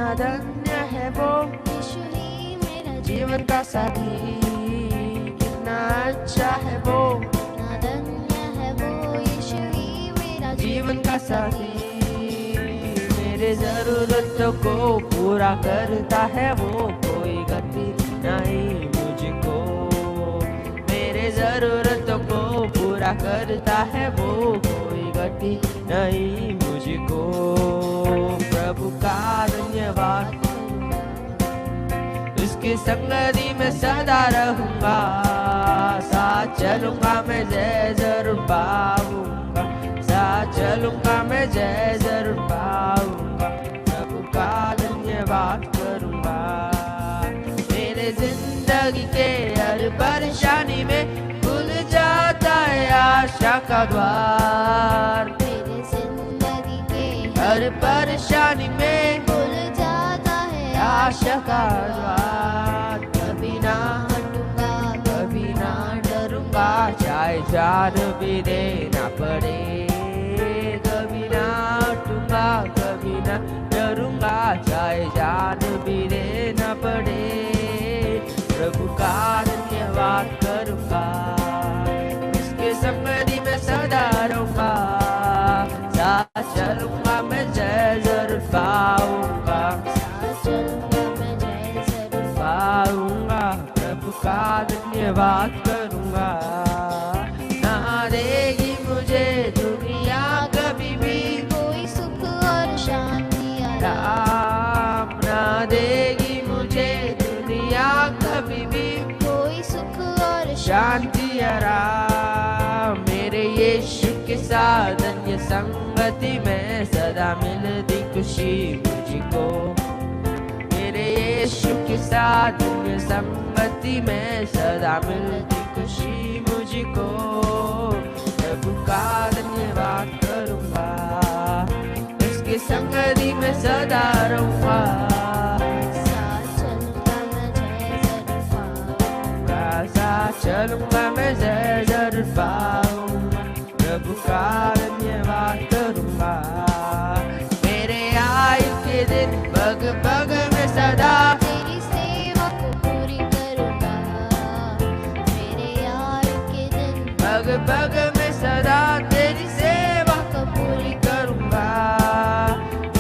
कितना धन्य है वो, यीशु ही मेरा जीवन का साथी, कितना अच्छा है वो, कितना धन्य है वो, यीशु ही मेरा जीवन का साथी। मेरे जरूरतों को पूरा करता है वो, कोई गति नहीं मुझको। मेरे जरूरतों को पूरा करता है वो, कोई गति नहीं मुझको। प्रभु का धन्यवाद, उसकी संगति में सदा रहूंगा, साथ चलूंगा मैं जय जरूर पाऊंगा, साथ चलूंगा मैं जय जरूर पाऊंगा। प्रभु का धन्यवाद करूंगा। मेरे जिंदगी के हर परेशानी में खुल जाता है आशा का द्वार, मेरे जिंदगी के हर परेशानी में खुल जाता है आशा का द्वार। कभी ना हटूंगा, कभी ना डरूंगा, चाहे जान भी देना पड़े। कभी ना हटूंगा, कभी ना डरूंगा, चाहे जान भी देना पड़े। प्रभु का धन्यवाद करूंगा, उसके संगति में सदा रहूंगा, साथ चलूंगा मैं जय जरूर पाऊंगा, साथ चलूंगा मैं जय जरूर पाऊंगा। प्रभु का धन्यवाद करूंगा। ना देगी मुझे दुनिया कभी भी कोई सुख और शांति आराम, ना देगी मुझे दुनिया कभी भी कोई सुख और शांति आराम। मेरे यीशु के साथ अन्य संगति में सदा मिलती खुशी मुझको। मेरे यीशु के साथ अन्य संगति में सदा मिलती खुशी मुझको। प्रभु का धन्यवाद करूंगा, उसके संगति में सदा रहूंगा, साथ चलूंगा मैं जय जरूर पाऊंगा, साथ चलूंगा मैं जय जरूर पाऊंगा। प्रभु का धन्यवाद करूंगा। मेरे आयु के दिन पग पग में सदा तेरी सेवा को पूरी करूंगा, मेरे आयु के दिन पग पग में सदा तेरी सेवा को पूरी करूंगा।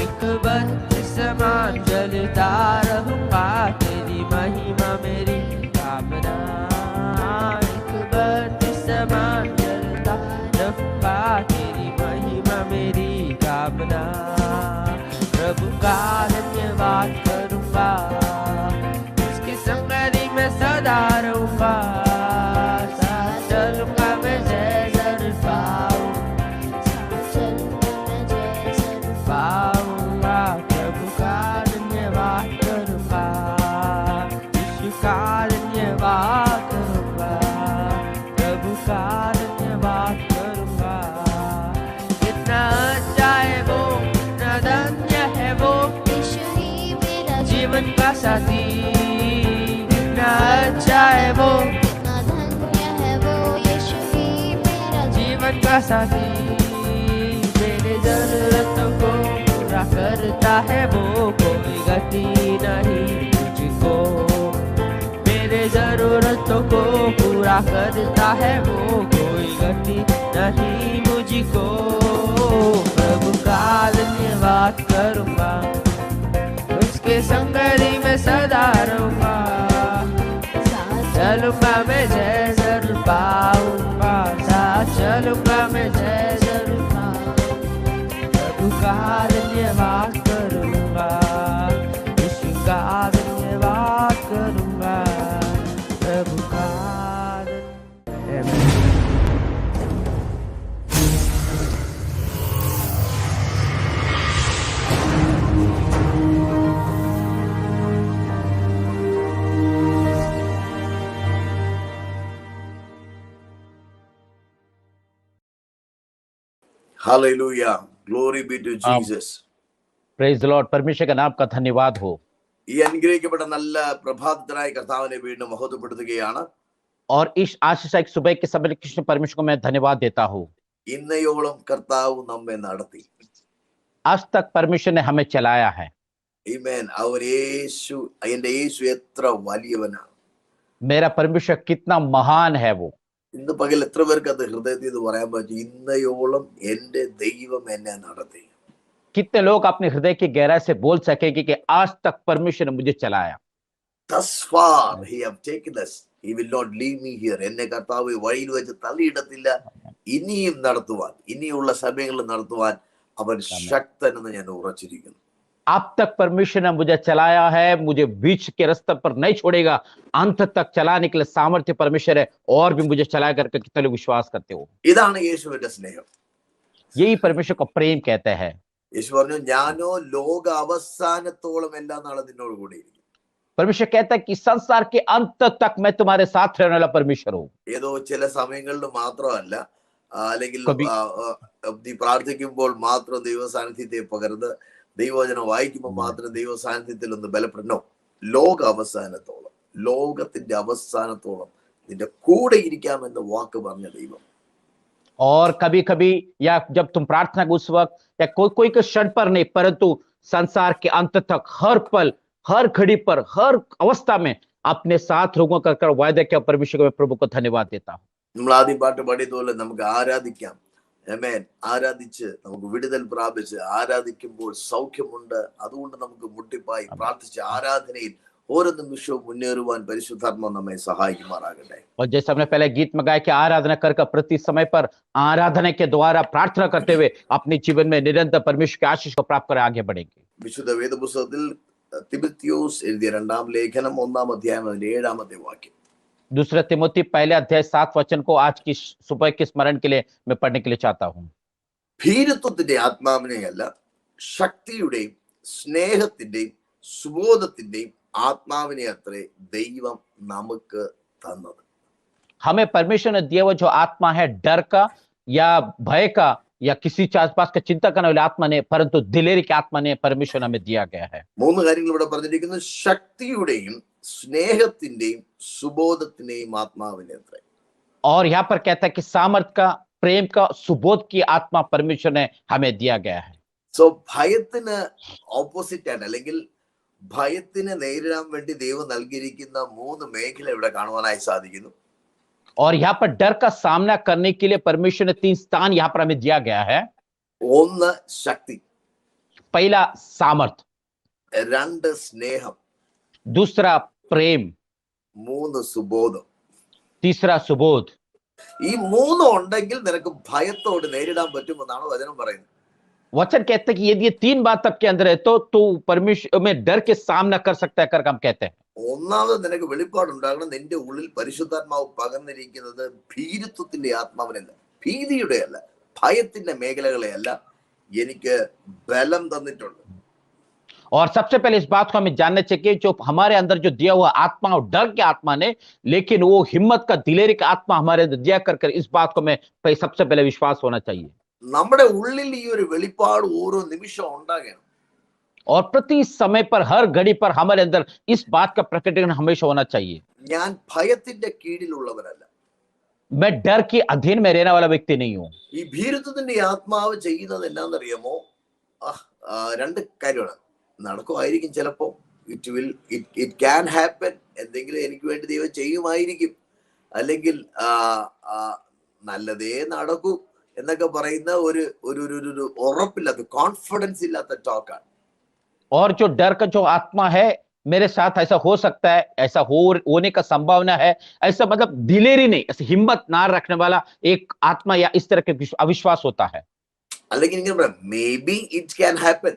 एक बत्ती समान जलता रहूंगा, तेरी महिमा मेरी कामना। एक बत्ती समान जलता रहूंगा, तेरी महिमा मेरी कामना। प्रभु का धन्यवाद करूंगा, उसकी संगति में सदा रहूंगा, साथ चलूंगा मैं जय जरूर पाऊंगा, साथ चलूंगा मैं जय जरूर पाऊंगा। प्रभु का धन्यवाद करूंगा, यीशु का धन्यवाद करूंगा, प्रभु का धन्यवाद करूंगा। कितना अच्छा है वो, कितना धन्य है वो, यीशु ही मेरा जीवन का साथी। कितना अच्छा है वो, कितना धन्य है वो, यीशु ही मेरा जीवन का साथी। मेरे जरूरतों को पूरा करता है वो, कोई गति नहीं मुझको। मेरे जरूरतों को पूरा करता है वो, कोई गति नहीं मुझको। प्रभु का धन्यवाद करूंगा, उसके संगति में सदा रहूंगा, साथ चलूंगा मैं जय जरूर पाऊंगा, साथ चलूंगा मैं जय जरूर पाऊंगा। प्रभु का धन्यवाद करूंगा, यीशु का धन्यवाद करूंगा। प्रभु का धन्यवाद। Hallelujah. Glory be to Jesus. Praise the Lord. परमेश्वर का नाम का धन्यवाद हो. ഈ അനുഗ്രഹിക്കപ്പെട്ട നല്ല പ്രഭാതത്തിനായി കർത്താവിനെ വീണ്ടും മഹത്വപ്പെടുത്തുകയാണ്. और इस आशीषित सुबह के समय कृष्ण परमेश्वर को मैं धन्यवाद देता हूँ. ഇന്നയോളം കർത്താവ് നമ്മെ നടത്തി. आज तक परमेश्वर ने हमें चलाया है. Amen. അവൻ യേശു, എന്റെ യേശു എത്ര വലിയവനാണ്. मेरा परमेश्वर कितना महान है वो। ഇന്ന് പകൽ എത്ര പേർക്ക് അത് ഹൃദയത്തിൽ ഇത് പറയാൻ പറ്റും? ഇന്നയോളം എന്റെ ദൈവം എന്നെ നടത്തി. कितने लोग अपने हृदय की गहराई से बोल सकेंगे कि आज तक परमेश्वर ने मुझे चलाया। Thus far he have taken us. He will not leave me here. എന്നെ കർത്താവ് വഴിയിൽ വെച്ച് തള്ളിയിടത്തില്ല. ഇനിയും നടത്തുവാൻ, ഇനിയുള്ള സമയങ്ങളിൽ നടത്തുവാൻ അവൻ ശക്തനെന്ന് ഞാൻ ഉറച്ചിരിക്കുന്നു. अब तक परमेश्वर ने मुझे चलाया है, मुझे बीच के रास्ते पर नहीं छोड़ेगा, अंत तक चलाने के लिए सामर्थ्य परमेश्वर है और भी मुझे चलाया करके कितने लोग विश्वास करते हो। ഇതാണ് യേശുവിന്റെ സ്നേഹം. यही परमेश्वर को प्रेम कहते हैं। യേശു പറഞ്ഞു, ഞാനോ ലോക അവസാനത്തോളം എല്ലാ നാളും നിന്നോട് കൂടെ ഇരിക്കും. परमेश्वर कहता है कि संसार के अंत तक मैं तुम्हारे साथ रहने वाला परमेश्वर हूँ। ഏതോ ചില സമയങ്ങളിൽ മാത്രമല്ല, അല്ലെങ്കിൽ കബി- നീ പ്രാർത്ഥിക്കുമ്പോൾ മാത്രം ദൈവ സാന്നിധ്യത്തെ പകർന്ന് ദൈവവചനം വായിക്കുമ്പോൾ മാത്രം ദൈവ സാന്നിധ്യത്തിൽ ഒന്ന് ബലപ്പെടണോ. ലോക അവസാനത്തോളം, ലോകത്തിന്റെ അവസാനത്തോളം നിന്റെ കൂടെ ഇരിക്കാമെന്ന് വാക്ക് പറഞ്ഞ ദൈവം. और कभी कभी या जब तुम प्रार्थना उस वक्त या कोई के क्षण पर नहीं, परंतु संसार के अंत तक हर पल, हर घड़ी पर, हर अवस्था में अपने साथ लोगों का कर वायदा किया। परमेश्वर को मैं प्रभु को धन्यवाद देता हूँ। നമ്മൾ ആദ്യം പാട്ട് പാടിയതുപോലെ നമുക്ക് ആരാധിക്കാം. ആമേൻ. ആരാധിച്ച് നമുക്ക് വിടുതൽ പ്രാപിച്ച് ആരാധിക്കുമ്പോൾ സൗഖ്യമുണ്ട്. അതുകൊണ്ട് നമുക്ക് മുട്ടിപ്പായി പ്രാർത്ഥിച്ച് ആരാധനയിൽ ഓരോ നിമിഷവും മുന്നേറുവാൻ പരിശുദ്ധാത്മാവ് നമ്മെ സഹായിക്കുമാറാകട്ടെ. और जैसे हमने पहले गीत में गाया कि आराधना कर प्रति समय पर आराधना के द्वारा प्रार्थना करते हुए अपने जीवन में निरंतर परमेश्वर की आशीष को प्राप्त कर आगे बढ़ेंगे। വിശുദ്ധ വേദപുസ്തകത്തിൽ തിമോത്തിയോസ് എഴുതിയ 2-ാം ലേഖനം 1-ാം അധ്യായം 7-ാമത്തെ വാക്യം. दूसरा तिमोथी पहले अध्याय 7 वचन को आज की सुबह के स्मरण के लिए मैं पढ़ने के लिए चाहता हूँ। ഭീരുത്വത്തിന്റെ ആത്മാവിനെയല്ല, ശക്തിയുടെയും സ്നേഹത്തിന്റെയും സുബോധത്തിന്റെയും ആത്മാവിനെ അത്രേ ദൈവം നമുക്ക് തന്നത്. हमें परमेश्वर ने दिया हुआ जो आत्मा है, डर का या भय का या किसी आसपास का चिंता करने वाली आत्मा ने, परंतु दिलेरी की आत्मा ने परमेश्वर ने हमें दिया गया है। 3 കാര്യങ്ങൾ ഇവിടെ പറഞ്ഞിരിക്കുന്നു. ശക്തിയുടെയും സ്നേഹത്തിന്റെയും സുബോധത്തിന്റെയും ആത്മാവിനെ അത്രേ. और यहाँ पर कहता है कि सामर्थ का, प्रेम का, सुबोध की आत्मा परमेश्वर ने हमें दिया गया है। സോ ഭയത്തിന് ഓപ്പോസിറ്റ് ആണ്, അല്ലെങ്കിൽ ഭയത്തിനെ നേരിടാൻ വേണ്ടി ദൈവം നൽകിയിരിക്കുന്ന 3 മേഖല ഇവിടെ കാണുവാനായി സാധിക്കുന്നു. और यहाँ पर डर का सामना करने के लिए परमेश्वर ने 3 स्थान यहाँ पर हमें दिया गया है। 1 ശക്തി, पहला सामर्थ, 2 സ്നേഹം, दूसरा प्रेम, 3 സുബോധം. तीसरा सुबोध। ഈ 3 ഉണ്ടെങ്കിൽ നിനക്ക് ഭയത്തോട് നേരിടാൻ പറ്റുമെന്നാണ് വചനം പറയുന്നത്. वचन कहते हैं कि यदि ये 3 बात आपके अंदर है तो तू परमेश्वर में डर के सामना कर सकता है, कर हम कहते हैं। ഒന്നാമത് നിനക്ക് വെളിപ്പാടുണ്ടാകണം. നിന്റെ ഉള്ളിൽ പരിശുദ്ധാത്മാവ് പകർന്നിരിക്കുന്നത് ഭീരുത്വത്തിന്റെ ആത്മാവിനല്ല, ഭീതിയുടെ അല്ല, ഭയത്തിന്റെ മേഖലകളെ അല്ല, എനിക്ക് ബലം തന്നിട്ടുണ്ട്. और सबसे पहले इस बात को हमें जानना चाहिए जो हमारे अंदर जो दिया हुआ आत्मा और डर के आत्मा ने, लेकिन वो हिम्मत का, दिलेरी का आत्मा हमारे अंदर दिया कर इस बात को मैं सबसे पहले विश्वास होना चाहिए। നമ്മുടെ ഉള്ളിൽ ഈ ഒരു വെളിപ്പാട് ഓരോ നിമിഷം ഉണ്ടാകണം. और प्रति समय पर, हर घड़ी पर हमारे अंदर इस बात का प्रकटीकरण हमेशा होना चाहिए। ഞാൻ ഭയത്തിന്റെ കീഴിലുള്ളവനല്ല. मैं डर के अधीन में रहने वाला व्यक्ति नहीं हूं। ഈ ഭീരുത്വത്തിന്റെ ആത്മാവ് ചെയ്യുന്നത് എന്നാന്നറിയാമോ? 2 കാര്യമാണ്. നടക്കുമായിരിക്കും ചിലപ്പോ, ഇറ്റ് ക്യാൻ ഹാപ്പൻ, എന്തെങ്കിലും എനിക്ക് വേണ്ടി ദൈവം ചെയ്യുമായിരിക്കും, അല്ലെങ്കിൽ നല്ലതേ നടക്കൂ എന്നൊക്കെ പറയുന്ന ഒരു ഉറപ്പില്ലാത്ത, കോൺഫിഡൻസ് ഇല്ലാത്ത ടോക്കാണ്. और जो डर का जो आत्मा है, मेरे साथ ऐसा हो सकता है, ऐसा होने का संभावना है, ऐसा मतलब दिलेरी नहीं, ऐसे हिम्मत ना रखने वाला एक आत्मा या इस तरह के अविश्वास होता है। അല്ലെങ്കിൽ ഇങ്ങനെ പറയാം, may be it can happen.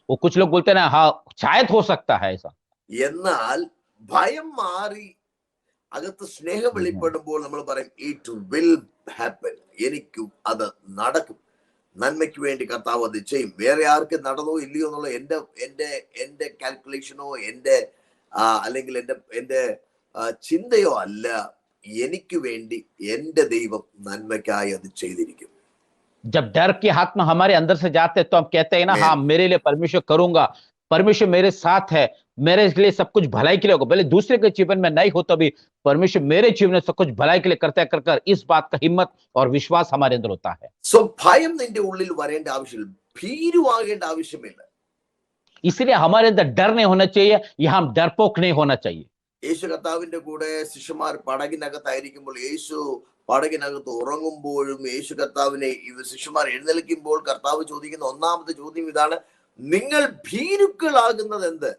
वो कुछ लोग बोलते हैं ना, हाँ शायद हो सकता है ऐसा। എന്നാൽ ഭയം മാറി അകത്ത് സ്നേഹം വെളിപ്പെടുമ്പോൾ നമ്മൾ പറയും ഇറ്റ് വിൽ ഹാപ്പൻ, എനിക്ക് അത് നടക്കും, നന്മയ്ക്ക് വേണ്ടി കർത്താവ് അത് ചെയ്യും. വേറെ ആർക്ക് നടന്നോ ഇല്ലയോ എന്നുള്ള എന്റെ കാൽക്കുലേഷനോ അല്ലെങ്കിൽ എന്റെ ചിന്തയോ അല്ല, എനിക്ക് വേണ്ടി എന്റെ ദൈവം നന്മയ്ക്കായി അത് ചെയ്തിരിക്കും. जब डर के हाथ में हमारे अंदर से जाते हैं तो हम कहते हैं ना, हाँ मेरे लिए परमेश्वर करूंगा, परमेश्वर मेरे साथ है, मेरे लिए सब कुछ भलाई के लिए होगा। भले दूसरे के जीवन में नहीं हो तो भी परमेश्वर मेरे जीवन में सब कुछ भलाई के लिए करता है, कर इस बात का हिम्मत और विश्वास हमारे अंदर होता है। സോ ഭയം നിന്റെ ഉള്ളിൽ വരേണ്ട ആവശ്യമില്ല, ഭീരുവാകേണ്ട ആവശ്യമില്ല. इसलिए हमारे अंदर डर नहीं होना चाहिए, या हम डरपोक नहीं होना चाहिए। യേശു കർത്താവിന്റെ കൂടെ ശിഷ്യന്മാർ പടകിനകത്തായിരിക്കുമ്പോൾ, യേശു പടകിനകത്ത് ഉറങ്ങുമ്പോഴും യേശു കർത്താവിനെ ശിഷ്യന്മാർ എഴുന്നേൽക്കുമ്പോൾ കർത്താവ് ചോദിക്കുന്ന ഒന്നാമത്തെ ചോദ്യം ഇതാണ്: നിങ്ങൾ ഭീരുക്കളാകുന്നത് എന്ത്?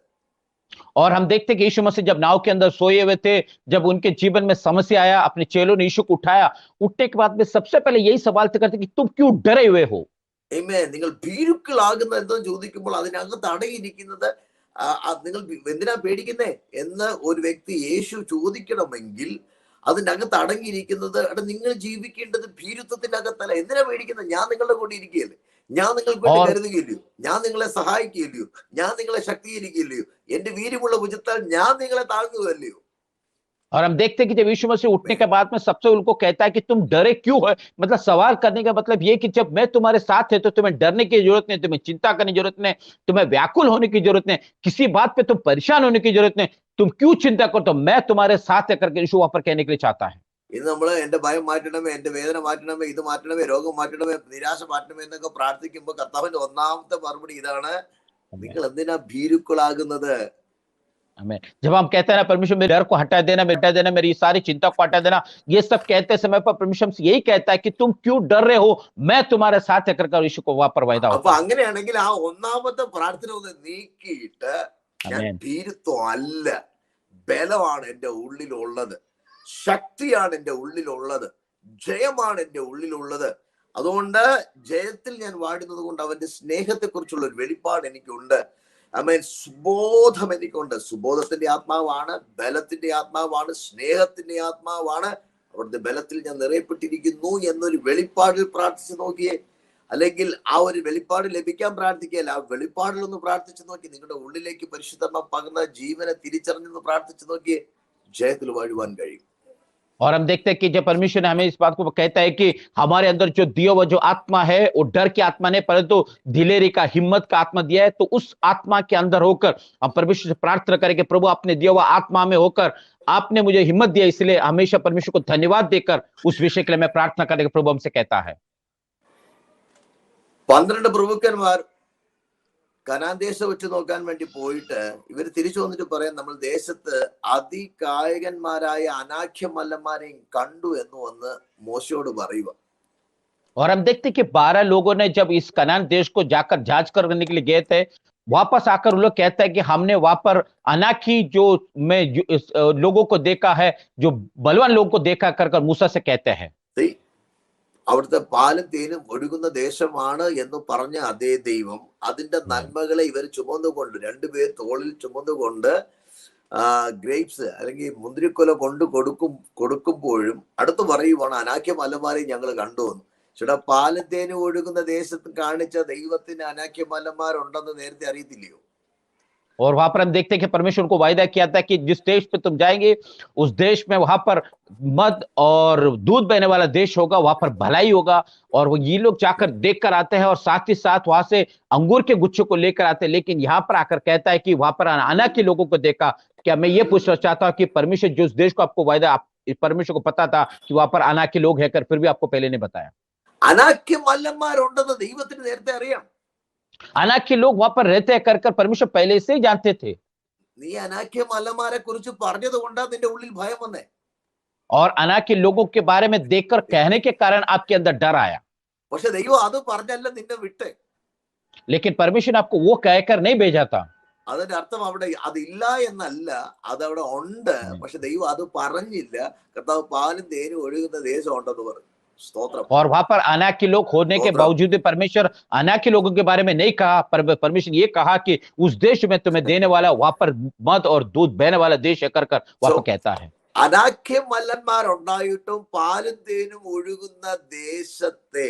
और हम देखते हैं कि यीशु मसीह जब नाव के अंदर सोए हुए थे, जब उनके जीवन में समस्या आया, अपने चेलों ने यीशु को उठाया। उठने के बाद में सबसे पहले यही सवाल करते कि तुम क्यों डरे हुए हो? ആമേൻ. നിങ്ങൾ ഭീരുക്കളാകുന്നത് എന്തെന്ന് ചോദിക്കുമ്പോൾ അതിനകത്ത് അടങ്ങിയിരിക്കുന്നത് നിങ്ങൾ എന്തിനാ പേടിക്കുന്നേ എന്ന് ഒരു വ്യക്തി യേശു ചോദിക്കണമെങ്കിൽ അതിനകത്ത് അടങ്ങിയിരിക്കുന്നത്, നിങ്ങൾ ജീവിക്കേണ്ടത് ഭീരുത്വത്തിനകത്തല്ല. എന്തിനാ പേടിക്കുന്നത്? ഞാൻ നിങ്ങളുടെ കൂടെ ഇരിക്കുകയല്ലേ, ഞാൻ നിങ്ങൾക്ക് വേണ്ടി കരുതുകയില്ലയോ, ഞാൻ നിങ്ങളെ സഹായിക്കുകയില്ലയോ, ഞാൻ നിങ്ങളെ ശക്തീകരിക്കുകയില്ലയോ, എന്റെ വീര്യമുള്ള ഭുജത്താൽ ഞാൻ നിങ്ങളെ താങ്ങുകയല്ലയോ. और हम देखते हैं कि जब यीशु मसीह उठने के बाद में सबसे उनको कहता है कि तुम डरे क्यों हो, मतलब सवाल करने का मतलब ये कि जब मैं तुम्हारे साथ है तो तुम्हें डरने की जरूरत नहीं, तुम्हें चिंता करने की जरूरत नहीं, तुम्हें व्याकुल होने की जरूरत नहीं, किसी बात पे तुम परेशान होने की जरूरत नहीं, तुम क्यों चिंता करो, तो मैं तुम्हारे साथ है करके यीशु वहां पर कहने के लिए चाहता है। ഇന്ന് നമ്മള് എന്റെ ഭയം മാറ്റണമേ, എന്റെ വേദന മാറ്റണമേ, ഇത് മാറ്റണമേ, രോഗം മാറ്റണമേ, നിരാശ മാറ്റണമേ എന്നൊക്കെ പ്രാർത്ഥിക്കുമ്പോൾ കർത്താവിന്റെ ഒന്നാമത്തെ മറുപടി ഇതാണ്: നിങ്ങൾ എന്തിനാ ഭീരുക്കളാകുന്നത്? जब हम कहते हैं ना परमेश्वर मेरे डर को हटा देना, मेरी सारी चिंता को हटा देना, ये सब कहते समय पर परमेश्वर यही कहता है कि तुम क्यों डर रहे हो, मैं तुम्हारे साथ है कर यीशु को वहां पर वायदा होता है। അപ്പൊ അങ്ങനെയാണെങ്കിൽ ആ ഒന്നാമത്തെ പ്രാർത്ഥന ഒന്ന് നീക്കിയിട്ട്, ഞാൻ ഭീരുത്വം അല്ല, ബലമാണ് എന്റെ ഉള്ളിലുള്ളത്, ശക്തിയാണ് എന്റെ ഉള്ളിലുള്ളത്, ജയമാണ് എന്റെ ഉള്ളിലുള്ളത്. അതുകൊണ്ട് ജയത്തിൽ ഞാൻ വാടുന്നത് കൊണ്ട് അവന്റെ സ്നേഹത്തെ കുറിച്ചുള്ള ഒരു വെളിപ്പാട് എനിക്കുണ്ട്. ആമേൻ. സുബോധം എനിക്കുണ്ട്. സുബോധത്തിന്റെ ആത്മാവാണ്, ബലത്തിന്റെ ആത്മാവാണ്, സ്നേഹത്തിന്റെ ആത്മാവാണ്. അവിടുത്തെ ബലത്തിൽ ഞാൻ നിറയപ്പെട്ടിരിക്കുന്നു എന്നൊരു വെളിപ്പാടിൽ പ്രാർത്ഥിച്ചു നോക്കിയേ. അല്ലെങ്കിൽ ആ ഒരു വെളിപ്പാട് ലഭിക്കാൻ പ്രാർത്ഥിക്കുകയല്ല, ആ വെളിപ്പാടിലൊന്ന് പ്രാർത്ഥിച്ചു നോക്കി. നിങ്ങളുടെ ഉള്ളിലേക്ക് പരിശുദ്ധമ പകർന്ന ജീവനെ തിരിച്ചറിഞ്ഞെന്ന് പ്രാർത്ഥിച്ചു നോക്കിയേ. ജയത്തിൽ വാഴുവാൻ കഴിയും. और हम देखते हैं कि जब परमेश्वर ने हमें इस बात को कहता है कि हमारे अंदर जो दिया हुआ जो आत्मा है वो डर की आत्मा नहीं, परंतु दिलेरी का, हिम्मत का आत्मा दिया है, तो उस आत्मा के अंदर होकर हम परमेश्वर से प्रार्थना करें कि प्रभु आपने दिया हुआ आत्मा में होकर आपने मुझे हिम्मत दिया, इसलिए हमेशा परमेश्वर को धन्यवाद देकर उस विषय के लिए मैं प्रार्थना करने के प्रभु हमसे कहता है। 12 പ്രഭുക്കന്മാർ കനാൻ ദേശം വെച്ച് നോക്കാൻ വേണ്ടി പോയിട്ട് ഇവർ തിരിച്ചു വന്നിട്ട് പറയാൻ, നമ്മൾ ദേശത്ത് അതികായകന്മാരായ അനാഖ്യമല്ലന്മാരെയും കണ്ടു എന്ന് വന്ന് മോശയോട് പറയുക. और हम देखते कि 12 लोगों ने जब इस कनान देश को जाकर जांच करने के लिए गए थे, वापस आकर वो लोग कहते हैं कि हमने वहां पर अनाखी जो में लोगों को देखा है, जो बलवान लोगों को देखा कर मूसा से कहते हैं। അവിടുത്തെ പാലും തേനും ഒഴുകുന്ന ദേശമാണ് എന്ന് പറഞ്ഞ അതേ ദൈവം അതിന്റെ നന്മകളെ ഇവർ ചുമന്നുകൊണ്ട്, രണ്ടുപേർ തോളിൽ ചുമന്നുകൊണ്ട് ഗ്രേപ്സ് അല്ലെങ്കിൽ മുന്തിരിക്കൊല കൊണ്ട് കൊടുക്കുമ്പോഴും അടുത്ത് പറയുവാണ്, അനാഖ്യ മലമാരെ ഞങ്ങൾ കണ്ടുവന്നു. ചേട്ടാ, പാലും തേനും ഒഴുകുന്ന ദേശത്ത് കാണിച്ച ദൈവത്തിന് അനാഖ്യ മലമാരുണ്ടെന്ന് നേരത്തെ അറിയത്തില്ലയോ? और वहां पर हम देखते हैं कि परमेश्वर को वायदा किया था कि जिस देश पे तुम जाएंगे उस देश में वहां पर मद और दूध बहने वाला देश होगा, वहां पर भलाई होगा। और वो ये लोग जाकर देख कर आते हैं और साथ ही साथ वहां से अंगूर के गुच्छे को लेकर आते हैं। लेकिन यहाँ पर आकर कहता है कि वहां पर अना के लोगों को देखा। क्या मैं ये पूछना चाहता हूँ कि परमेश्वर जो उस देश को आपको वायदा, परमेश्वर को पता था कि वहां पर अना के लोग है कर, फिर भी आपको पहले नहीं बताया? അനാഖ്യ മല്ലന്മാരുണ്ടെന്ന് ദൈവത്തിന് നേരത്തെ അറിയാം. अनाक के लोग वहां पर रहते हैं कर परमेश्वर पहले से ही जानते थे. നീ അനാഖ്യ മല്ലന്മാരെ കുറിച്ച് പറഞ്ഞത് കൊണ്ടാ നിന്റെ ഉള്ളിൽ ഭയം വന്നേ. और अनाक के लोगों के बारे में देखकर कहने के कारण आपके अंदर डर आया. പക്ഷെ ദൈവം അത് പറഞ്ഞല്ല നിന്നെ വിട്ടേ. लेकिन परमेश्वर ने आपको वो कहकर नहीं भेजा था. അതിന്റെ അർത്ഥം അവിടെ അതില്ല എന്നല്ല, അതവിടെ ഉണ്ട്. പക്ഷെ ദൈവം അത് പറഞ്ഞില്ല. കർത്താവ് പാലും തേനും ഒഴുകുന്ന ദേശം ഉണ്ടെന്ന് പറഞ്ഞു. और वहां पर अनाक के लोग होने के बावजूद परमेश्वर अनाक के लोगों के बारे में नहीं कहा, पर परमेश्वर ये कहा कि उस देश में तुम्हें देने वाला वहां पर मद और दूध बहने वाला देश है कर वहां पर कहता है. അനാഖ്യ മല്ലന്മാരുണ്ടായിട്ടും പാലും തേനും ഒഴുകുന്ന ദേശത്തെ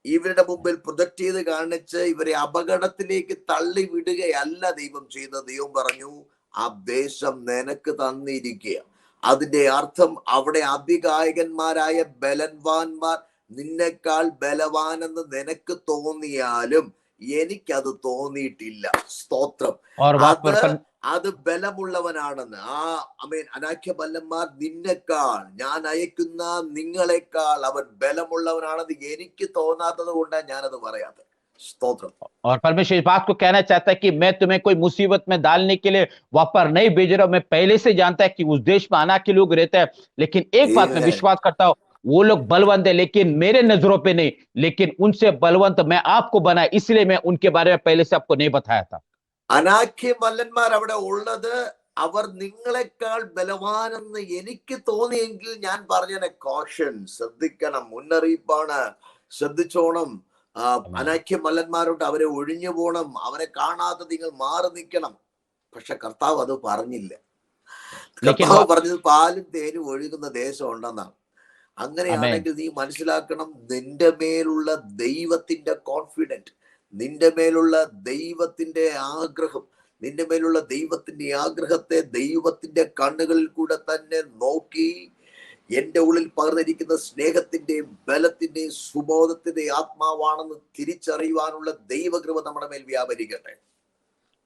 ഇവരുടെ മുമ്പിൽ പ്രൊജക്ട് ചെയ്ത് കാണിച്ച് ഇവരെ അപകടത്തിലേക്ക് തള്ളി വിടുകയല്ല ദൈവം ചെയ്യുന്നത്. ദൈവം പറഞ്ഞു, ആ ദേശം നിനക്ക് തന്നിരിക്കുക. അതിന്റെ അർത്ഥം അവിടെ അതികായകന്മാരായ ബലവാന്മാർ നിന്നെക്കാൾ ബലവാനെന്ന് നിനക്ക് തോന്നിയാലും എനിക്കത് തോന്നിയിട്ടില്ല. സ്തോത്രം. അത് ബലമുള്ളവനാണെന്ന് അനാഖ്യ ബലന്മാർ നിന്നെക്കാൾ, ഞാൻ അയക്കുന്ന നിങ്ങളെക്കാൾ അവൻ ബലമുള്ളവനാണെന്ന് എനിക്ക് തോന്നാത്തത് കൊണ്ടാണ് ഞാനത് പറയാത്തത്. സ്തോത്രം. और परमेश्वर इस बात को कहना चाहता है कि मैं तुम्हें कोई मुसीबत में डालने के लिए वहां पर नहीं भेज रहा हूं। मैं पहले से जानता है कि उस देश में अनाक के लोग रहते हैं, लेकिन एक बात मैं Amen. विश्वास करता हूं, वो लोग बलवंत है लेकिन मेरे नजरों पे नहीं, लेकिन उनसे बलवंत मैं आपको बनाया, इसलिए मैं उनके बारे में पहले से आपको नहीं बताया था। അനാഖ്യ മല്ലന്മാർ അവിടെ ഉള്ളത് അവർ നിങ്ങളെക്കാൾ ബലവാനെന്ന് എനിക്ക് തോന്നിയെങ്കിൽ ഞാൻ പറഞ്ഞ കോഷൻ, ശ്രദ്ധിക്കണം, മുന്നറിയിപ്പാണ്, ശ്രദ്ധിച്ചോണം. അനാഖ്യ മല്ലന്മാരോട് അവരെ ഒഴിഞ്ഞു പോണം, അവരെ കാണാതെ നിങ്ങൾ മാറി നിൽക്കണം. പക്ഷെ കർത്താവ് അത് പറഞ്ഞില്ല. കർത്താവ് പറഞ്ഞത് പാലും തേനും ഒഴുകുന്ന ദേശം ഉണ്ടെന്നാണ്. അങ്ങനെയാണെങ്കിൽ നീ മനസ്സിലാക്കണം, നിന്റെ മേലുള്ള ദൈവത്തിന്റെ കോൺഫിഡൻറ്റ്, നിന്റെ മേലുള്ള ദൈവത്തിന്റെ ആഗ്രഹം, നിന്റെ മേലുള്ള ദൈവത്തിന്റെ ആഗ്രഹത്തെ ദൈവത്തിന്റെ കണ്ണുകളിൽ കൂടെ തന്നെ നോക്കി എന്റെ ഉള്ളിൽ പകർന്നിരിക്കുന്ന സ്നേഹത്തിന്റെയും ബലത്തിന്റെയും സുബോധത്തിന്റെയും ആത്മാവാണെന്ന് തിരിച്ചറിയുവാനുള്ള ദൈവകൃപ നമ്മുടെ മേൽ വ്യാപരിക്കട്ടെ.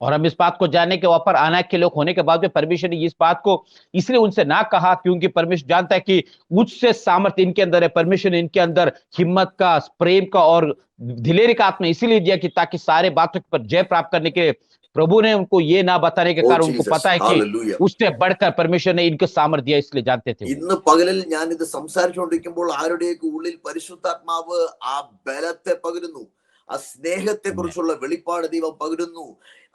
और हम इस बात को जानने के वहां पर अनाक के लोग होने के बाद में परमेश्वर ने इस बात को इसलिए उनसे ना कहा क्योंकि परमेश्वर जानता है कि उससे सामर्थ्य इनके अंदर है। परमेश्वर ने इनके अंदर हिम्मत का, प्रेम का और दिलेरी का आत्मा इसीलिए दिया कि ताकि सारे बातों पर जय प्राप्त करने के लिए प्रभु ने उनको ये ना बताने के कारण उनको पता है कि उससे बढ़कर परमेश्वर ने इनको सामर्थ्य दिया, इसलिए जानते थे। ഇന്ന് പകലിൽ ഞാൻ ഇത് സംസാരിച്ചുകൊണ്ടിരിക്കുമ്പോൾ ആരുടെയൊക്കെ ഉള്ളിൽ പരിശുദ്ധാത്മാവ് ആ ബലത്തെ പകരുന്നു, ആ സ്നേഹത്തെ കുറിച്ചുള്ള വെളിപ്പാട് ദൈവം പകരുന്നു.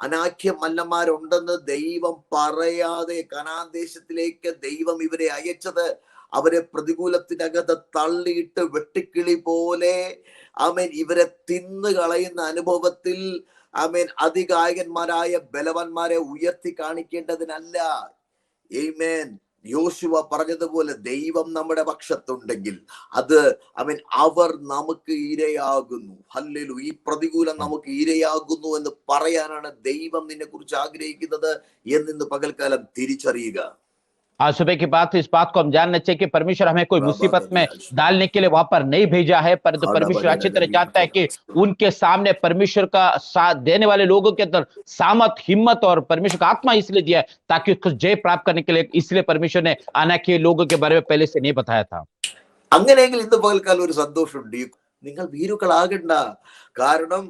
അനാഖ്യ മല്ലന്മാരുണ്ടെന്ന് ദൈവം പറയാതെ കനാൻ ദേശത്തിലേക്ക് ദൈവം ഇവരെ അയച്ചത് അവരെ പ്രതികൂലത്തിനകത്ത് തള്ളിയിട്ട് വെട്ടിക്കിളി പോലെ ആമേൻ ഇവരെ തിന്നു കളയുന്ന അനുഭവത്തിൽ ആമേൻ അതികായകന്മാരായ ബലവാന്മാരെ ഉയർത്തി കാണിക്കേണ്ടതിനല്ല. ആമേൻ. യോശുവ പറഞ്ഞതുപോലെ ദൈവം നമ്മുടെ പക്ഷത്തുണ്ടെങ്കിൽ അത് അവർ നമുക്ക് ഇരയാകുന്നു. ഹല്ലേലൂയ. ഈ പ്രതികൂലം നമുക്ക് ഇരയാകുന്നു എന്ന് പറയാനാണ് ദൈവം നിന്നെ കുറിച്ച് ആഗ്രഹിക്കുന്നത് എന്നിന്ന് പകൽക്കാലം തിരിച്ചറിയുക. आज सुबह की बात इस बात को हम जानना चाहिए कि परमेश्वर हमें कोई मुसीबत में डालने के लिए वहां पर नहीं भेजा है, परंतु परमेश्वर अच्छी तरह जानता है कि उनके सामने परमेश्वर का साथ देने वाले लोगों के अंदर सामर्थ, हिम्मत और परमेश्वर का आत्मा इसलिए दिया है ताकि उसको जय प्राप्त करने के लिए, इसलिए परमेश्वर ने अनाक के लोगों के बारे में पहले से नहीं बताया था। അങ്ങനെയെങ്കിൽ ഇന്ന് പകൽക്കാലം ഒരു സന്തോഷമുണ്ട്. നിങ്ങൾ ഭീരുക്കളാകണ്ട. കാരണം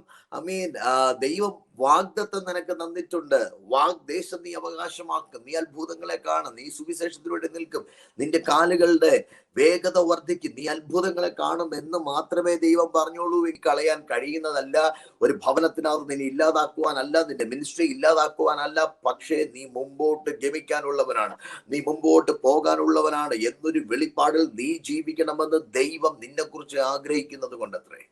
ദൈവം വാഗ്ദത്തം നിനക്ക് തന്നിട്ടുണ്ട്. വാഗ്ദേശം നീ അവകാശമാക്കും, നീ അത്ഭുതങ്ങളെ കാണും, നീ സുവിശേഷത്തിലൂടെ നിൽക്കും, നിന്റെ കാലുകളുടെ വേഗത വർദ്ധിക്കും, നീ അത്ഭുതങ്ങളെ കാണും എന്ന് മാത്രമേ ദൈവം പറഞ്ഞോളൂ. കളയാൻ കഴിയുന്നതല്ല. ഒരു ഭവനത്തിനകത്ത് നിന്നെ ഇല്ലാതാക്കുവാനല്ല, നിന്റെ മിനിസ്ട്രി ഇല്ലാതാക്കുവാനല്ല, പക്ഷേ നീ മുമ്പോട്ട് ഗമിക്കാനുള്ളവനാണ്, നീ മുമ്പോട്ട് പോകാനുള്ളവനാണ് എന്നൊരു വെളിപ്പാടിൽ നീ ജീവിക്കണമെന്ന് ദൈവം നിന്നെ കുറിച്ച് ആഗ്രഹിക്കുന്നത് കൊണ്ടത്രേ.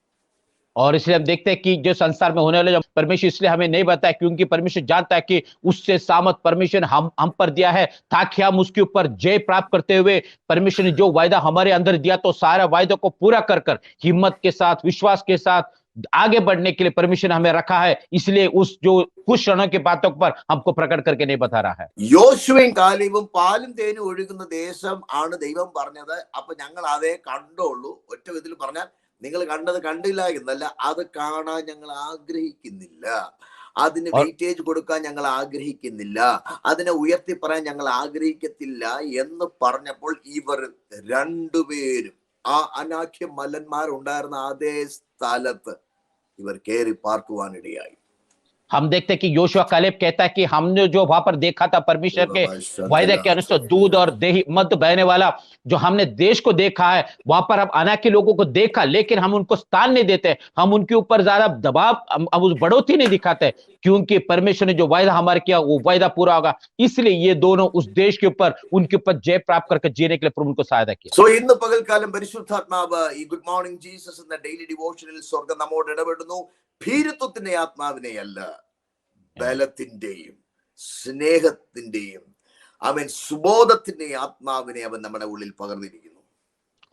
और इसलिए हम देखते हैं कि जो संसार में होने वाले परमेश्वर इसलिए हमें नहीं बताया क्योंकि परमेश्वर जानता है कि उससे सामर्थ परमेश्वर ने हम पर दिया है ताकि हम उसके ऊपर जय प्राप्त करते हुए परमेश्वर ने जो वायदा हमारे अंदर दिया तो सारा वायदा को पूरा कर कर हिम्मत के साथ, विश्वास के साथ आगे बढ़ने के लिए परमेश्वर ने हमें रखा है। इसलिए उस जो कुछ क्षणों की बातों पर हमको प्रकट करके नहीं बता रहा है। യോശുവയും കാലേബും പാലും തേനും ഒഴുകുന്ന ദേശം ആണ് ദൈവം പറഞ്ഞത്. അപ്പൊ ഞങ്ങൾ അതേ കണ്ടോളൂ. ഒറ്റ വിധത്തിൽ പറഞ്ഞാൽ നിങ്ങൾ കണ്ടത് കണ്ടില്ല എന്നല്ല, അത് കാണാൻ ഞങ്ങൾ ആഗ്രഹിക്കുന്നില്ല, അതിന് വെയിറ്റേജ് കൊടുക്കാൻ ഞങ്ങൾ ആഗ്രഹിക്കുന്നില്ല, അതിനെ ഉയർത്തി പറയാൻ ഞങ്ങൾ ആഗ്രഹിക്കത്തില്ല എന്ന് പറഞ്ഞപ്പോൾ ഇവർ രണ്ടുപേരും ആ അനാഖ്യ മല്ലന്മാരുണ്ടായിരുന്ന അതേ സ്ഥലത്ത് ഇവർ കയറി പാർക്കുവാനിടയായി. हम देखते हैं कि योशुआ कालेब कहता है कि हमने जो वहां पर देखा था परमेश्वर के वायदे के अनुसार दूध और दही मध्य बहने वाला जो हमने देश को देखा है, वहां पर हम अनाक के लोगों को देखा, लेकिन हम उनको स्थान नहीं देते, हम उनके ऊपर ज्यादा दबाव, हम उस बढ़ोतरी नहीं दिखाते क्योंकि परमेश्वर ने जो वायदा हमारे किया वो वायदा पूरा होगा। इसलिए ये दोनों उस देश के ऊपर उनके ऊपर जय प्राप्त करके जीने के लिए प्रभु उनको सहायता किया। സോ ഇന്ന് പകൽക്കാലം പരിശുദ്ധാത്മാവ് ഈ ഗുഡ് മോർണിംഗ് ജീസസ് എന്ന ഡെയിലി ഡിവോഷനിൽ സ്വർഗ്ഗം നമ്മോട് ഇടപെടുന്നു. ഭീരുത്വത്തിന്റെ ആത്മാവിനെയല്ല, ബലത്തിന്റെയും സ്നേഹത്തിന്റെയും സുബോധത്തിന്റെയും ആത്മാവിനെ അവൻ നമ്മുടെ ഉള്ളിൽ പകർന്നിരിക്കുന്നു.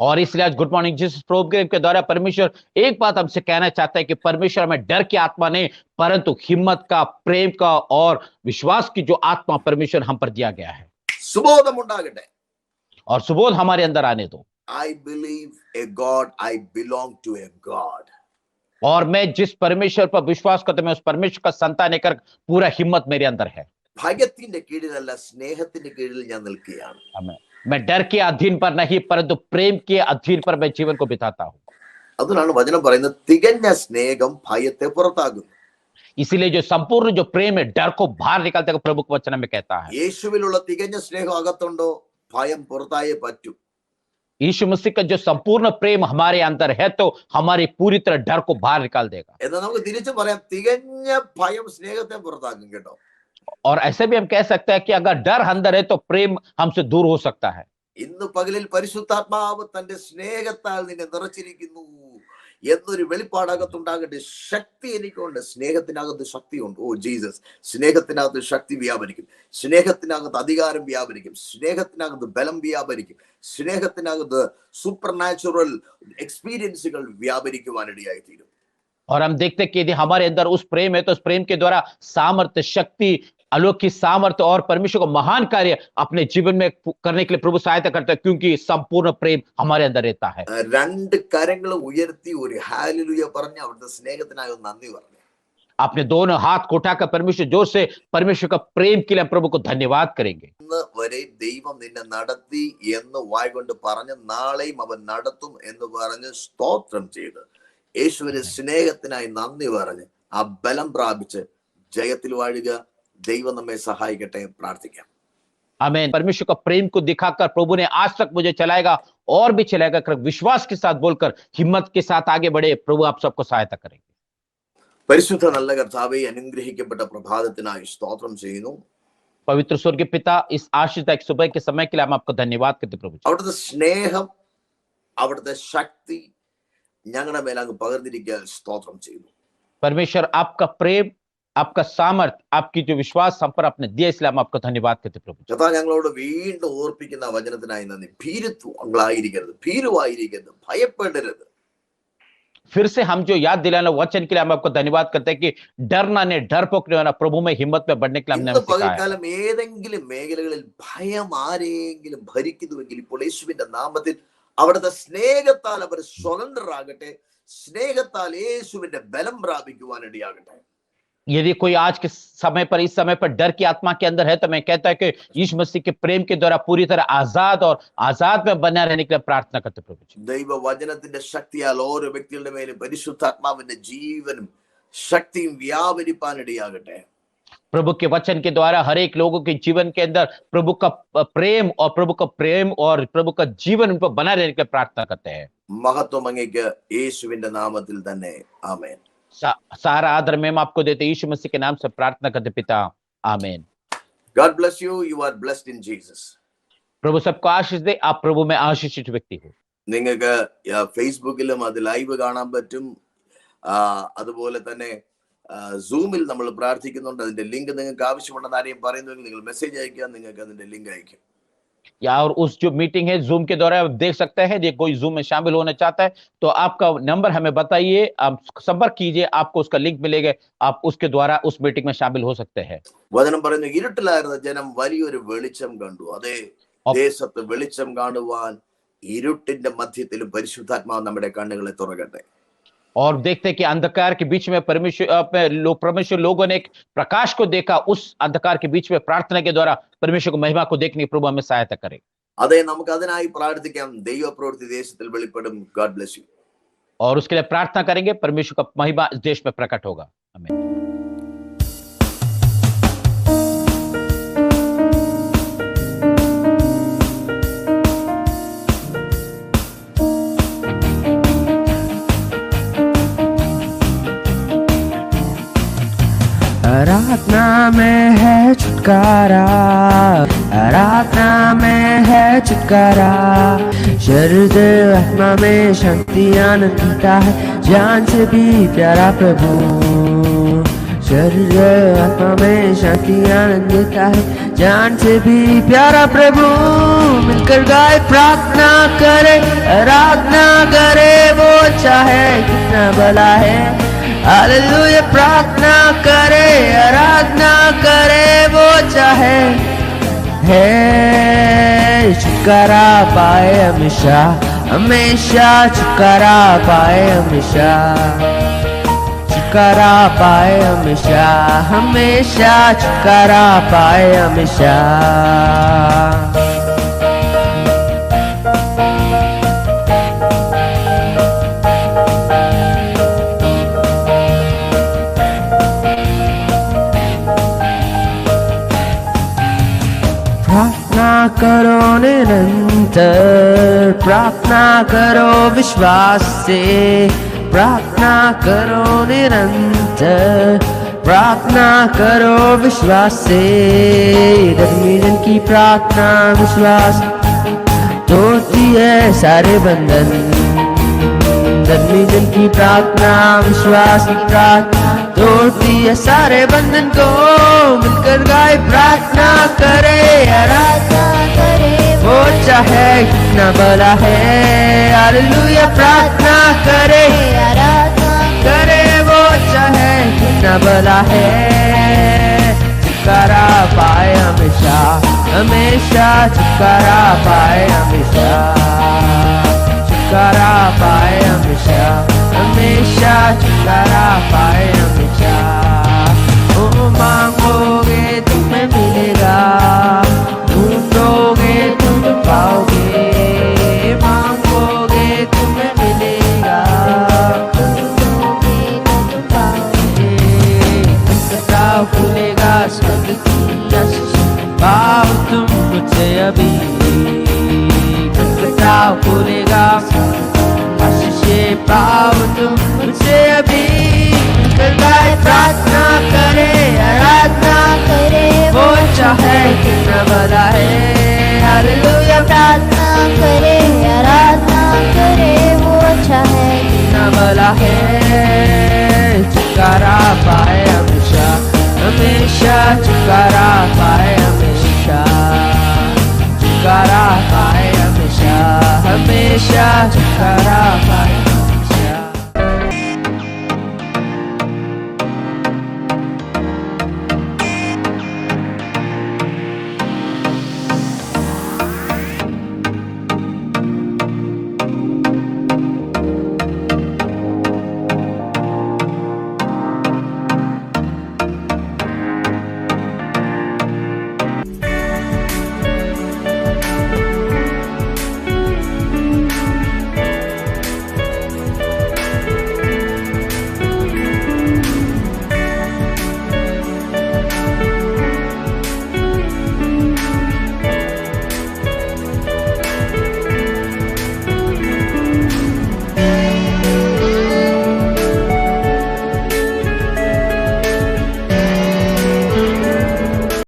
और इसलिए आज गुड मॉर्निंग जीसस प्रोग्राम के द्वारा परमेश्वर एक बात हमसे कहना चाहता है कि परमेश्वर हमें डर की आत्मा नहीं परंतु हिम्मत का, प्रेम का और विश्वास की जो आत्मा परमेश्वर हम पर दिया गया है। സുബോധം ഉണ്ടാകട്ടെ. और सुबोध हमारे अंदर आने दो। I believe a God, I belong to a God. और मैं जिस परमेश्वर पर विश्वास करता हूं मैं उस परमेश्वर का संतान लेकर पूरा हिम्मत मेरे अंदर है। ഭയത്തിന്റെ കീഴിലല്ല, സ്നേഹത്തിന്റെ കീഴിൽ ഞാൻ നിൽക്കുകയാണ്. मैं डर के अधीन पर नहीं परंतु प्रेम के अधीन पर मैं जीवन को बिताता हूं. അതിനാണ് വചനം പറയുന്നത് തികഞ്ഞ സ്നേഹം ഭയത്തെ പുറത്താകുന്നു. इसीलिए जो संपूर्ण जो प्रेम है डर को बाहर निकालते हैं, प्रभु के वचन में कहता है. യേശുവിലുള്ള തികഞ്ഞ സ്നേഹം അകത്തുണ്ടോ ഭയം പുറത്തായേ പറ്റൂ. यीशु मसीह का जो संपूर्ण प्रेम हमारे अंदर है तो हमारी पूरी तरह डर को बाहर निकाल देगा. എന്നാൽ നമുക്ക് തിരിച്ചു പറയാം തികഞ്ഞ ഭയം സ്നേഹത്തെ പുറത്താക്കും കേട്ടോ. और ऐसे भी हम कह सकते हैं कि अगर डर अंदर है तो प्रेम हमसे दूर हो सकता है. ഇന്ന് പകലിൽ പരിശുദ്ധാത്മാവ് തന്റെ സ്നേഹത്താൽ നിന്നെ നിറച്ചിരിക്കുന്നു എന്നൊരു വെളിപ്പാടകത്തുണ്ടാകട്ടെ. ശക്തി എനിക്കുണ്ട്, സ്നേഹത്തിനകത്ത് ശക്തിയുണ്ട്. ഓ ജീസസ്, സ്നേഹത്തിനകത്ത് ശക്തി വ്യാപരിക്കും, സ്നേഹത്തിനകത്ത് അധികാരം വ്യാപരിക്കും, സ്നേഹത്തിനകത്ത് ബലം വ്യാപരിക്കും, സ്നേഹത്തിനകത്ത് സൂപ്പർ നാച്ചുറൽ എക്സ്പീരിയൻസുകൾ വ്യാപരിക്കുവാനിടയായി തീരും. और हम देखते हैं कि यदि हमारे अंदर उस प्रेम है तो उस प्रेम के द्वारा सामर्थ्य, शक्ति, अलौकिक सामर्थ्य और परमेश्वर को महान कार्य अपने जीवन में करने के लिए प्रभु सहायता करता है, क्योंकि संपूर्ण प्रेम हमारे अंदर रहता है. രണ്ട് കരങ്ങൾ ഉയർത്തി ഒരു ഹല്ലേലൂയ പറഞ്ഞ് അവിടുത്തെ സ്നേഹത്തിനായി ഒന്ന് നന്ദി പറഞ്ഞു. अपने दोनों हाथ को उठाकर परमेश्वर जोर से परमेश्वर का प्रेम के लिए प्रभु को धन्यवाद करेंगे. ഇന്ന് വരെ ദൈവം നിന്നെ നടത്തി എന്ന് വായ കൊണ്ട് പറഞ്ഞ് നാളെയും അവൻ നടത്തും എന്ന് പറഞ്ഞ് സ്തോത്രം ചെയ്ത് യേശുവിന്റെ സ്നേഹത്തിനായി നന്ദി പറഞ്ഞ് ആ ബലം പ്രാപിച്ച് ജയത്തിൽ വാഴുക. ദൈവം നമ്മെ സഹായിക്കട്ടെ. പ്രാർത്ഥിക്കാം. आमीन. परमेश्वर का प्रेम को दिखाकर प्रभु ने आज तक मुझे चलाएगा और भी चलाएगा कर विश्वास के साथ बोलकर हिम्मत के साथ आगे बढ़े. प्रभु आप सबको सहायता करेंगे. പരിശുദ്ധ നല്ല കർത്താവേ, അനുഗ്രഹിക്കപ്പെട്ട പ്രഭാതത്തിനായി സ്തോത്രം ചെയ്യുന്നു. पवित्र स्वर्गीय पिता, इस आशीष एक सुबह के समय के लिए हम आपको धन्यवाद करते प्रभु जी. അവിടുത്തെ സ്നേഹം, അവിടുത്തെ ശക്തി ഞങ്ങളുടെ മേൽ അങ്ങ് പകർന്നിരിക്കാൻ സ്തോത്രം ചെയ്യുന്നു. परमेश्वर आपका प्रेम, आपका सामर्थ, आपकी जो विश्वास हम पर आपने दिया, इसलिए हम आपको धन्यवाद करते प्रभु जी. കർത്താവ് ഞങ്ങളോട് വീണ്ടും ഓർപ്പിക്കുന്ന വചനത്തിനായി നന്ദി. ഭീരുവായിരിക്കരുത്, ഭീരുവായിരിക്കരുത്, ഭയപ്പെടരുത്. फिर से हम जो याद दिलाना वचन के लिए हम आपको धन्यवाद करते हैं कि डरना नहीं, डर पोकने वाला, प्रभु में हिम्मत में बढ़ने के लिए हमने ഇന്ന് सिखाया. പകൽക്കാലം ഏതെങ്കിലും മേഖലകളിൽ ഭയം ആരെങ്കിലും ഭരിക്കുന്നുവെങ്കിൽ ഇപ്പോൾ യേശുവിന്റെ നാമത്തിൽ അവിടുത്തെ സ്നേഹത്താൽ അവർ സ്വതന്ത്രരാകട്ടെ. സ്നേഹത്താൽ യേശുവിന്റെ ബലം പ്രാപിക്കുവാനിടയാകട്ടെ. यदि कोई आज के समय पर, इस समय पर डर की आत्मा के अंदर है तो मैं कहता है कि यीशु मसीह के प्रेम के द्वारा पूरी तरह आजाद में बना रहने के लिए प्रार्थना करते प्रभु जी. ദൈവവചനത്തിന്റെ ശക്തിയാൽ ഓരോ വ്യക്തികളുടെ മേലും പരിശുദ്ധാത്മാവിന്റെ ജീവനും ശക്തിയും വ്യാപരിപ്പാനിടയാകട്ടെ. प्रभु के वचन के द्वारा हर एक लोगों के जीवन के अंदर प्रभु का प्रेम और प्रभु का जीवन उन पर बना रहने के लिए प्रार्थना करते हैं. മഹത്വം അങ്ങേക്ക് യേശുവിന്റെ നാമത്തിൽ തന്നെ. ആമേൻ. सारा आदर में हम आपको देते यीशु मसीह के नाम से प्रार्थना करते पिता. आमीन. God bless you. You are blessed in Jesus. प्रभु सबको आशीष दे. आप प्रभु में आशीषित व्यक्ति हो. നിങ്ങൾക്ക് ഫേസ്ബുക്കിലും അത് ലൈവ് കാണാൻ പറ്റും. അതുപോലെ തന്നെ സൂമിൽ നമ്മൾ പ്രാർത്ഥിക്കുന്നുണ്ട്. അതിന്റെ ലിങ്ക് നിങ്ങൾക്ക് ആവശ്യമുണ്ടെന്ന് ആരെയും പറയുന്നുവെങ്കിൽ നിങ്ങൾ മെസ്സേജ് അയക്കുക, നിങ്ങൾക്ക് അതിന്റെ ലിങ്ക് അയക്കും. या और उस जो मीटिंग है जूम के द्वारा आप देख सकते हैं. यदि कोई जूम में शामिल होना चाहता है तो आपका नंबर हमें बताइए, आप संपर्क कीजिए, आपको उसका लिंक मिलेगा. आप उसके द्वारा उस मीटिंग में शामिल हो सकते हैं. വചനം പറയുന്നു, ഇരുട്ടിലായിരുന്ന ജനം വലിയൊരു വെളിച്ചം കണ്ടു. അതേ, ദേശത്ത് വെളിച്ചം കാണുവാൻ ഇരുട്ടിന്റെ മധ്യത്തിലും പരിശുദ്ധാത്മാവ് നമ്മുടെ കണ്ണുകളെ തുറക്കട്ടെ. और देखते हैं कि अंधकार के बीच में परमेश्वर लोगों ने एक प्रकाश को देखा. उस अंधकार के बीच में प्रार्थना के द्वारा परमेश्वर को महिमा को देखने प्रभु हमें सहायता करे. അതെ, നമുക്ക് അതിനായി പ്രാർത്ഥിക്കാം. ദൈവപ്രവൃത്തി ദേശത്തിൽ വെളിപ്പെടും. God bless you. और उसके लिए प्रार्थना करेंगे. परमेश्वर का महिमा इस देश में प्रकट होगा. आमीन. आराधना में है छुटकारा, आराधना में है छुटकारा. शरीर आत्मा में शांति आनंद मिलता है, जान से भी प्यारा प्रभु. शरीर आत्मा में शांति आनंद मिलता है, जान से भी प्यारा प्रभु. मिलकर गाए, प्रार्थना करे, आराधना करे, वो चाहे कितना भला है. हालेलुया. प्रार्थना करे, आराधना करे, वो चाहे है. छुटकारा पाए हमेशा, हमेशा छुटकारा पाए हमेशा. छुटकारा पाए हमेशा, हमेशा छुटकारा पाए हमेशा. प्रार्थना करो निरंतर, प्रार्थना करो विश्वास से, प्रार्थना करो निरंतर, प्रार्थना करो विश्वास से। धर्मी जन की प्रार्थना विश्वास तोड़ती है सारे बंधन। धर्मी जन की प्रार्थना विश्वास की प्रार्थना तोड़ती है सारे बंधन को। मिलकर गाए प्रार्थना करे, आराधना करे वो चाहे कितना बड़ा है। हालेलुया प्रार्थना करे, आराधना करे वो चाहे कितना बड़ा है। छुटकारा पाए हमेशा, हमेशा छुटकारा पाए हमेशा, छुटकारा पाए हमेशा, हमेशा छुटकारा पाए हमेशा। ओ मांगोगे तुम्हें मिलेगा, ढूंढोगे तुम पाओगे, मांगोगे तुम्हें मिलेगा, खटखटाओ खुलेगा स्वर्ग की आशीष पाओ तुम मुझसे अभी। खटखटाओ खुलेगा आशीष पाओ तुम मुझसे अभी। गाए प्रार्थना करे, आराधना करे वो चाहे कितना बड़ा है। हालेलुया प्रार्थना करे, आराधना करे वो चाहे कितना बड़ा है। छुटकारा पाए हमेशा, हमेशा छुटकारा पाए हमेशा, छुटकारा पाए हमेशा, हमेशा छुटकारा पाए